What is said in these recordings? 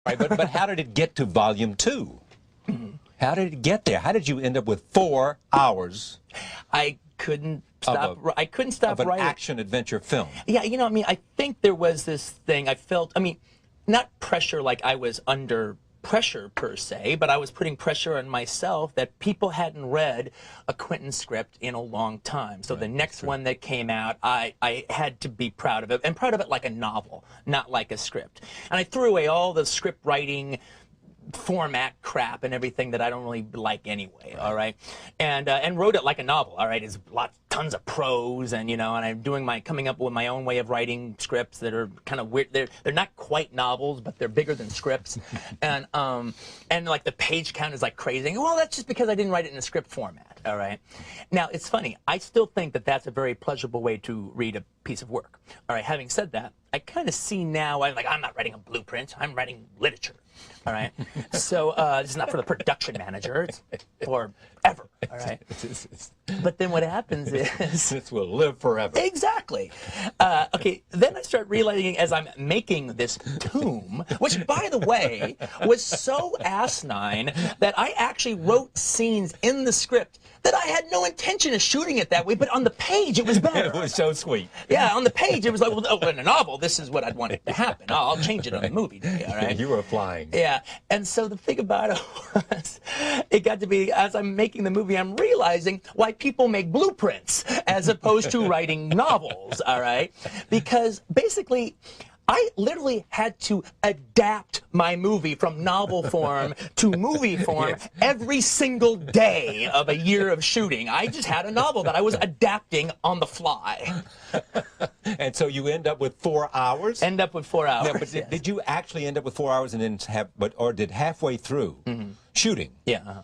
Right, but how did it get to volume 2? How did it get there? How did you end up with 4 hours? I couldn't stop. I couldn't stop of an writing. action adventure film. Yeah, you know, I mean, I think there was this thing I felt. I mean, not pressure like I was under pressure per se, but I was putting pressure on myself that people hadn't read a Quentin script in a long time. So the next one that came out, I had to be proud of it, and proud of it like a novel, not like a script. And I threw away all the script writing format crap and everything that I don't really like anyway, all right? And wrote it like a novel, all right? It's tons of prose, and you know, and I'm doing coming up with my own way of writing scripts that are kind of weird. They're not quite novels, but they're bigger than scripts, and like the page count is like crazy. Well, that's just because I didn't write it in a script format, all right? Now it's funny. I still think that that's a very pleasurable way to read a piece of work. All right. Having said that, I kind of see now. I'm not writing a blueprint. I'm writing literature. All right. So this is not for the production manager. It's for ever. All right. But then what happens is this will live forever. Exactly. Okay. Then I start realizing as I'm making this tomb, which by the way was so asinine that I actually wrote scenes in the script that I had no intention of shooting it that way, but on the page it was better. It was so sweet. Yeah, on the page it was like, well, oh, in a novel, this is what I'd want it to happen. I'll change it on the movie day, all right? You were flying. Yeah, and so the thing about it was, it got to be, as I'm making the movie, I'm realizing why people make blueprints as opposed to writing novels, all right? Because basically, I literally had to adapt my movie from novel form to movie form every single day of a year of shooting. I just had a novel that I was adapting on the fly. And so you end up with 4 hours? End up with 4 hours. Yeah, but did you actually end up with 4 hours and then or did halfway through shooting? Yeah.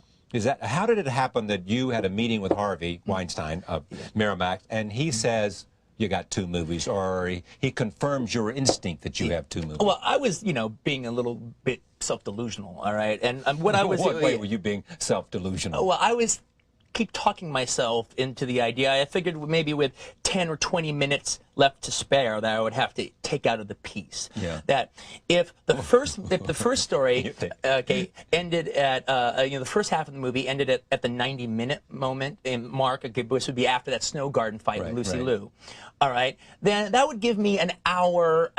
How did it happen that you had a meeting with Harvey Weinstein of Miramax and he says, you got 2 movies, or he confirms your instinct that you have 2 movies? Well, I was, being a little bit self-delusional, all right? And what I was... What way were you being self-delusional? Well, I was keep talking myself into the idea. I figured maybe with 10 or 20 minutes left to spare that I would have to take out of the piece. Yeah. That if the first story ended at the first half of the movie ended at the 90-minute moment mark, which would be after that snow garden fight with Lucy Liu. All right, then that would give me an hour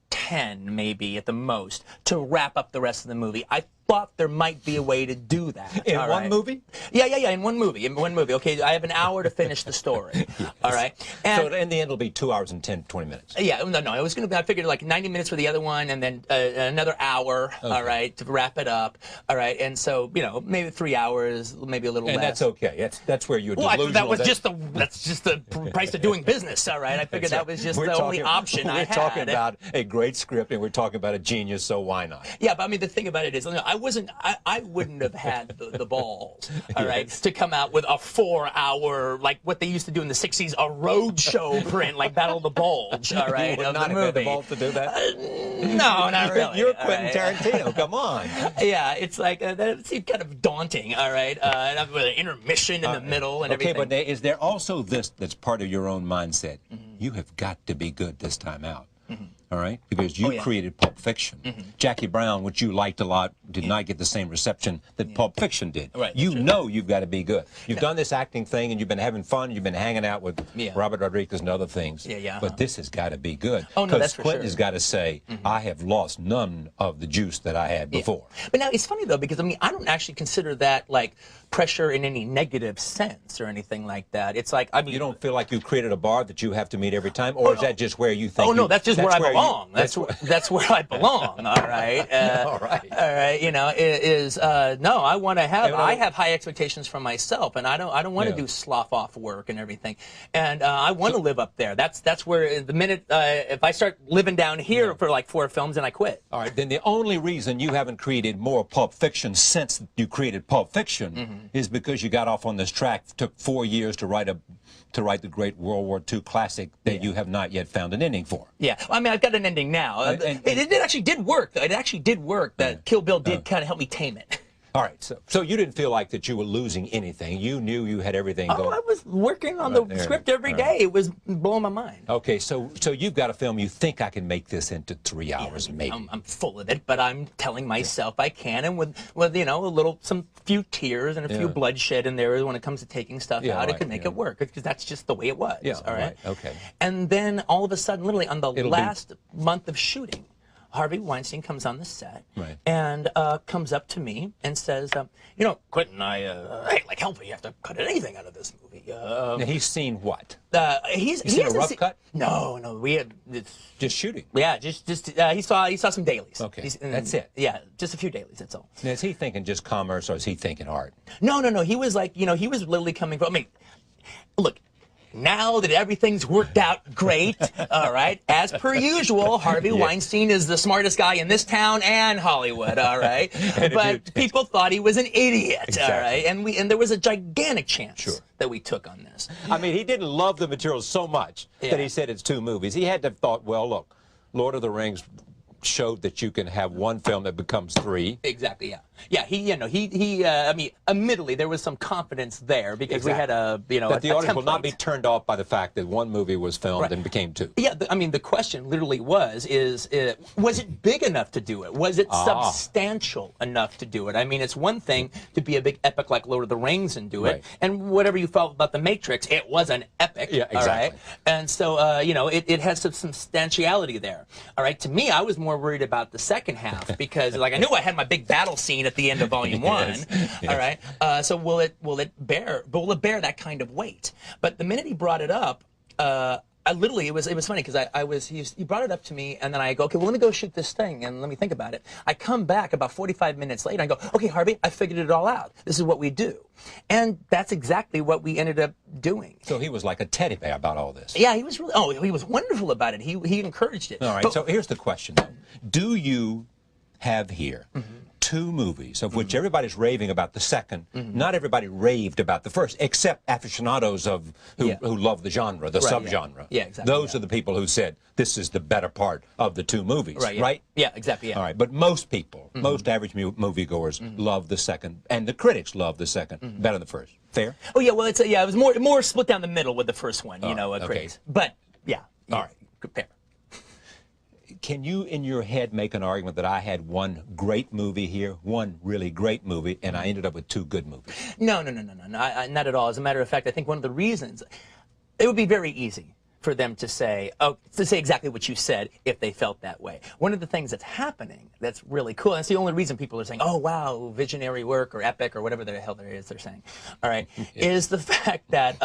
10 maybe at the most to wrap up the rest of the movie. I thought there might be a way to do that. In one movie? Yeah, in one movie. Okay, I have an hour to finish the story. All right. And so in the end, it'll be 2 hours and 20 minutes. Yeah, no. It was going to be, I figured like 90 minutes for the other one and then another hour, all right, to wrap it up. All right. And so, maybe 3 hours, maybe a little less. And that's okay. That's where you're delusional. Well, that's just the price of doing business, all right? I figured that was just the only option I had. We're talking about a great script and we're talking about a genius, so why not? Yeah, but I mean, the thing about it is, I wouldn't have had the balls, all right, to come out with a 4-hour, like what they used to do in the 60s, a roadshow print, like Battle of the Bulge, all right, you would not have had the balls to do that? No, not really. You're Quentin Tarantino, come on. Yeah, it's like, that seemed kind of daunting, all right, and with an intermission in the middle and everything. Okay, but is there also this that's part of your own mindset? You have got to be good this time out. All right? Because you created Pulp Fiction. Jackie Brown, which you liked a lot, did not get the same reception that Pulp Fiction did. Right, you know you've got to be good. You've done this acting thing, and you've been having fun. You've been hanging out with Robert Rodriguez and other things. But this has got to be good. Oh, no, that's for sure. Quentin has got to say, I have lost none of the juice that I had before. But now, it's funny, though, because, I don't actually consider that, like, pressure in any negative sense or anything like that. It's like, You don't feel like you've created a bar that you have to meet every time? Or is that just where you think... Oh, no, that's just where I belong. That's where I belong, all right? All right. All right, no, I want to have, I have high expectations for myself, and I don't want to do slough-off work and everything. And I want to live up there. That's where the minute, if I start living down here for like 4 films, then I quit. All right, then the only reason you haven't created more Pulp Fiction since you created Pulp Fiction is because you got off on this track. It took 4 years to write the great World War II classic that you have not yet found an ending for. Yeah, I mean, I've got an ending now. It actually did work. It actually did work. That Kill Bill did kind of help me tame it. All right, so you didn't feel like that you were losing anything. You knew you had everything Oh, going. I was working on the script every day. It was blowing my mind. Okay, so you've got a film. You think I can make this into 3 hours, maybe? I'm full of it, but I'm telling myself I can, and with you know some few tears and a few bloodshed in there when it comes to taking stuff out, it can make it work because that's just the way it was. Yeah, all right. Okay. And then all of a sudden, literally on the last month of shooting, Harvey Weinstein comes on the set and comes up to me and says, you know, Quentin, I like help you have to cut anything out of this movie. Now he's seen what? He's seen a rough cut? No, we had just shooting. Yeah, just he saw some dailies. Okay, that's it. Yeah, just a few dailies. That's all. Now, is he thinking just commerce or is he thinking art? No. He was like, you know, he was literally coming from. I mean, look. Now that everything's worked out great, all right, as per usual, Harvey Weinstein is the smartest guy in this town and Hollywood, all right? But people thought he was an idiot, all right? And there was a gigantic chance that we took on this. I mean, he didn't love the material so much that he said it's 2 movies. He had to have thought, well, look, Lord of the Rings showed that you can have 1 film that becomes 3. Exactly. Yeah. Yeah. I mean, admittedly, there was some confidence there because we had a, you know, that the audience template. will not be turned off by the fact that 1 movie was filmed and became 2. Yeah. I mean, the question literally was it big enough to do it? Was it substantial enough to do it? I mean, it's one thing to be a big epic like Lord of the Rings and do it, and whatever you felt about The Matrix, it was an epic. Yeah. Exactly. All right. And so, you know, it has some substantiality there. All right. To me, I was more worried about the second half because, like, I knew I had my big battle scene at the end of Volume 1. All right. So will it bear that kind of weight? But the minute he brought it up, I literally, it was funny because he brought it up to me and then I go, okay, well, let me go shoot this thing and let me think about it. I come back about 45 minutes later and I go, okay, Harvey, I figured it all out. This is what we do. And that's exactly what we ended up doing. So he was like a teddy bear about all this. Yeah, he was really, he was wonderful about it. He encouraged it. All right, so here's the question though. Do you have here 2 movies, of which everybody's raving about the second? Not everybody raved about the first, except aficionados who love the genre, the subgenre. Yeah, exactly. Those are the people who said, this is the better part of the 2 movies, right? Yeah, exactly, yeah. All right, but most people, most average moviegoers love the second, and the critics love the second better than the first. Fair? Oh, yeah, well, it was more split down the middle with the first one, you know, critics. But, yeah. All right. Fair. Can you, in your head, make an argument that I had 1 great movie here, 1 really great movie, and I ended up with 2 good movies? No, not at all. As a matter of fact, I think one of the reasons, it would be very easy for them to say exactly what you said if they felt that way. One of the things that's happening that's really cool, and it's the only reason people are saying, oh, wow, visionary work or epic or whatever the hell they're saying, all right, is the fact that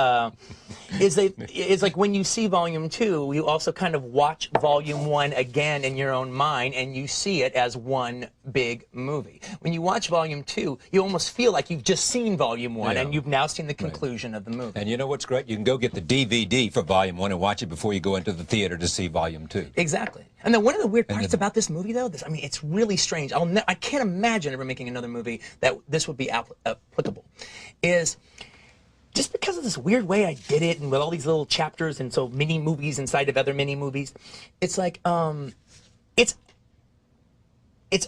it's like when you see Volume 2, you also kind of watch Volume 1 again in your own mind, and you see it as one big movie. When you watch Volume 2, you almost feel like you've just seen Volume 1, and you've now seen the conclusion of the movie. And you know what's great? You can go get the DVD for Volume 1 and watch it before you go into the theater to see Volume 2. Exactly. And then one of the weird parts about this movie, though, I mean, it's really strange. I can't imagine ever making another movie that this would be applicable, is just because of this weird way I did it and with all these little chapters and so mini movies inside of other mini movies, it's like, it's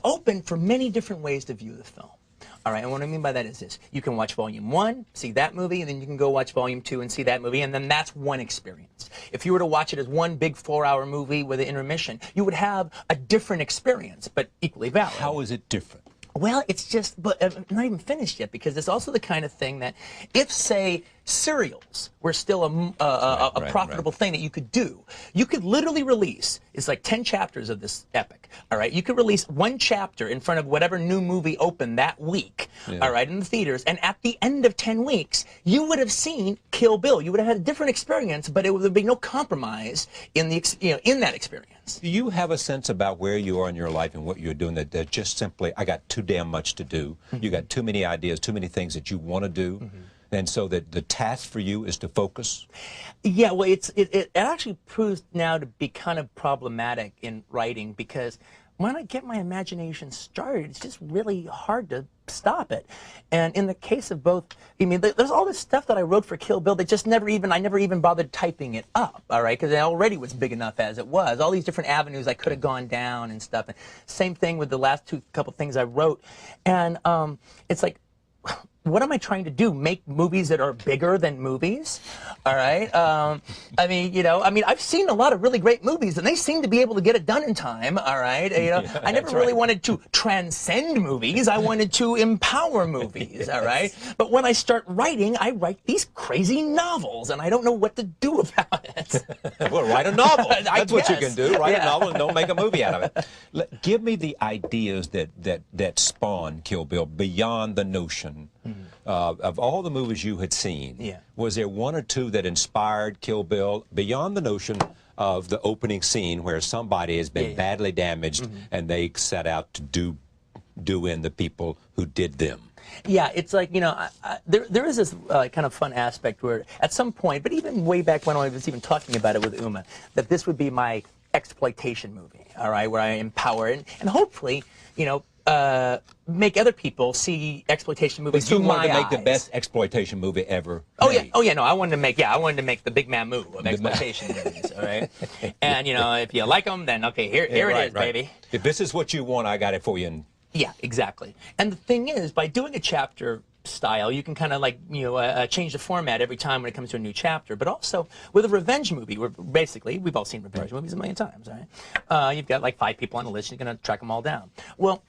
open for many different ways to view the film. All right, and what I mean by that is this. You can watch Volume 1, see that movie, and then you can go watch Volume 2 and see that movie, and then that's one experience. If you were to watch it as one big 4-hour movie with an intermission, you would have a different experience, but equally valid. How is it different? Well, it's just, but I'm not even finished yet, because it's also the kind of thing that if, say, serials were still a profitable thing that you could do, you could literally release, it's like 10 chapters of this epic, all right? You could release 1 chapter in front of whatever new movie opened that week, all right, in the theaters, and at the end of 10 weeks, you would have seen Kill Bill. You would have had a different experience, but it would be no compromise in the, in that experience. Do you have a sense about where you are in your life and what you're doing that just simply, I got too damn much to do, you got too many ideas, too many things that you want to do, and so that the task for you is to focus? Yeah, well, it actually proves now to be kind of problematic in writing, because when I get my imagination started, it's just really hard to stop it. And in the case of both, I mean, there's all this stuff that I wrote for Kill Bill that just I never even bothered typing it up, all right, because it already was big enough as it was. All these different avenues I could have gone down and stuff. And same thing with the last couple things I wrote. And it's like, what am I trying to do? Make movies that are bigger than movies? All right. I mean, I've seen a lot of really great movies, and they seem to be able to get it done in time. All right. I never really wanted to transcend movies. I wanted to empower movies. All right. But when I start writing, I write these crazy novels, and I don't know what to do about it. Well, write a novel. That's what you can do. Write a novel and don't make a movie out of it. Give me the ideas that spawned Kill Bill beyond the notion. Of all the movies you had seen, was there one or two that inspired Kill Bill beyond the notion of the opening scene where somebody has been badly damaged and they set out to do in the people who did them? Yeah, it's like, there is this kind of fun aspect where at some point, but even way back when I was even talking about it with Uma, that this would be my exploitation movie, all right, where I empower and hopefully, make other people see exploitation movies through my eyes. You wanted to make the best exploitation movie ever made. No, I wanted to make the big Mamu of exploitation movies, all right? And, if you like them, then, okay, here it is, baby. If this is what you want, I got it for you. Yeah, exactly. And the thing is, by doing a chapter style, you can kind of change the format every time when it comes to a new chapter. But also with a revenge movie, where basically we've all seen revenge movies a million times, right? You've got like 5 people on the list, you're going to track them all down. Well,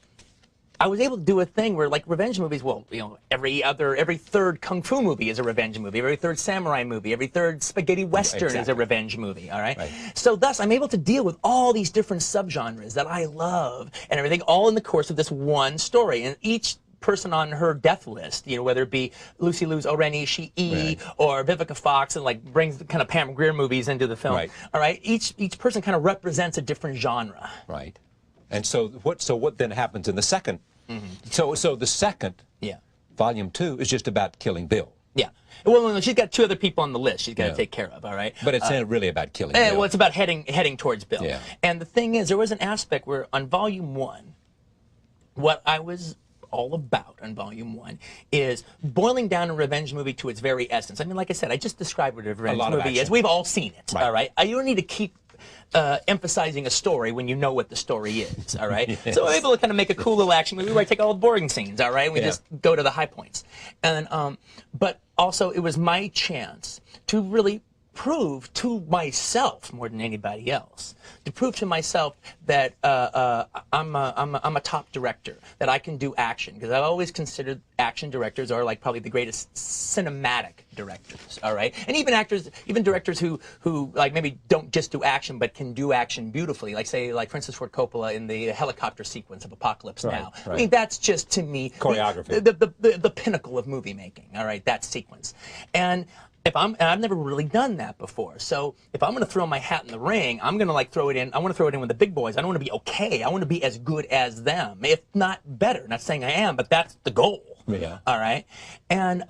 I was able to do a thing where, like, revenge movies, well, every third kung fu movie is a revenge movie, every third samurai movie, every third spaghetti western is a revenge movie, all right? So thus, I'm able to deal with all these different subgenres that I love and everything, all in the course of this one story. And each person on her death list, whether it be Lucy Liu's O-Ren Ishii or Vivica Fox, and like brings the kind of Pam Grier movies into the film, all right? Each person kind of represents a different genre. Right. And so what then happens in the second? So the second, volume 2, is just about killing Bill. Yeah. Well, she's got 2 other people on the list she's got to take care of, all right? But it's not really about killing Bill. Well, it's about heading towards Bill. Yeah. And the thing is, there was an aspect where on volume 1, what I was all about on volume 1 is boiling down a revenge movie to its very essence. I mean, like I said, I just described what a revenge movie is. We've all seen it, all right? You don't need to keep emphasizing a story when you know what the story is, all right? So I'm able to kind of make a cool little action movie where I take all the boring scenes, all right? We just go to the high points. And but also it was my chance to really prove to myself more than anybody else, to prove to myself that I'm a top director, that I can do action, because I've always considered action directors are like probably the greatest cinematic directors, all right? And even directors who like maybe don't just do action but can do action beautifully, like say like Francis Ford Coppola in the helicopter sequence of Apocalypse Now. I mean, that's just to me choreography, the pinnacle of movie making, all right? That sequence. And I've never really done that before. So if I'm going to throw my hat in the ring, I'm going to like throw it in. I want to throw it in with the big boys. I don't want to be okay. I want to be as good as them, if not better. Not saying I am, but that's the goal. Yeah. All right. And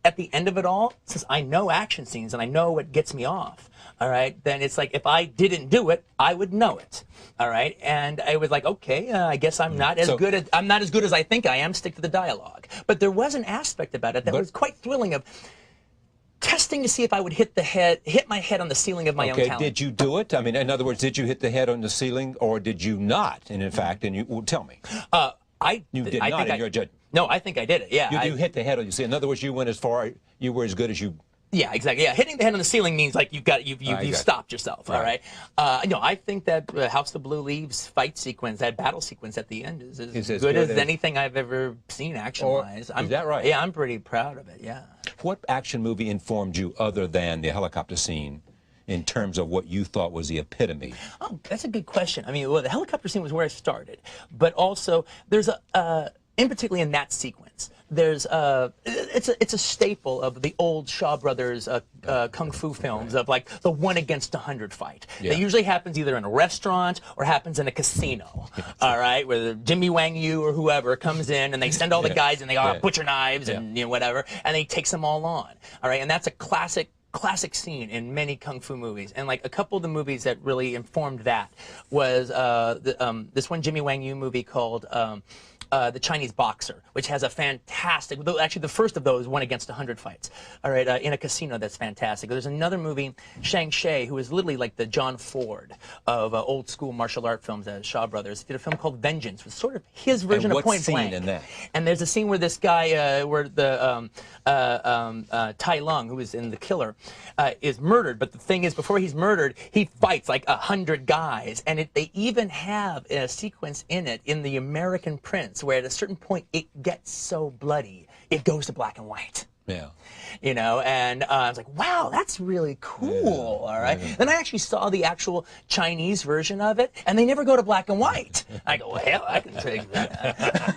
at the end of it all, since I know action scenes and I know what gets me off, all right, then it's like if I didn't do it, I would know it. All right. And I was like, okay, I guess I'm not as good as I think I am. Stick to the dialogue. But there was an aspect about it that was quite thrilling of testing to see if I would hit my head on the ceiling of my own talent. Okay, did you do it? I mean, in other words, did you hit the head on the ceiling, or did you not? And in fact, tell me. You did not in your judgment. No, I think I did it. Yeah. You hit the head on the ceiling. In other words, you went as far. You were as good as you. Yeah, exactly. Yeah, hitting the head on the ceiling means like you've stopped yourself. All right. I think that House of Blue Leaves fight sequence, that battle sequence at the end, is as good as anything I've ever seen action-wise. Is that right? Yeah, I'm pretty proud of it. Yeah. What action movie informed you other than the helicopter scene in terms of what you thought was the epitome? Oh, that's a good question. I mean, well, the helicopter scene was where I started, but also there's in particularly in that sequence, there's it's a staple of the old Shaw Brothers kung fu films of like the 1 against 100 fight. Yeah. That usually happens either in a restaurant or happens in a casino. All right, where Jimmy Wang Yu or whoever comes in and they send all the guys and they butcher knives and whatever, and he takes them all on. All right, and that's a classic classic scene in many kung fu movies, and like a couple of the movies that really informed that was this one Jimmy Wang Yu movie called The Chinese Boxer, which has a fantastic, actually the first of those won against 100 fights, all right, in a casino. That's fantastic. There's another movie, Shang Shi, who is literally like the John Ford of old school martial art films, Shaw Brothers. Did a film called Vengeance, was sort of his version of Point Blank. In that? And there's a scene where this guy, where the Tai Lung, who is in The Killer, is murdered. But the thing is, before he's murdered, he fights like 100 guys, and they even have a sequence in it in The American Prince, where at a certain point it gets so bloody it goes to black and white. Yeah. You know, and I was like, wow, that's really cool. All right. Then I actually saw the actual Chinese version of it, and they never go to black and white. I go, well, hell, I can take that.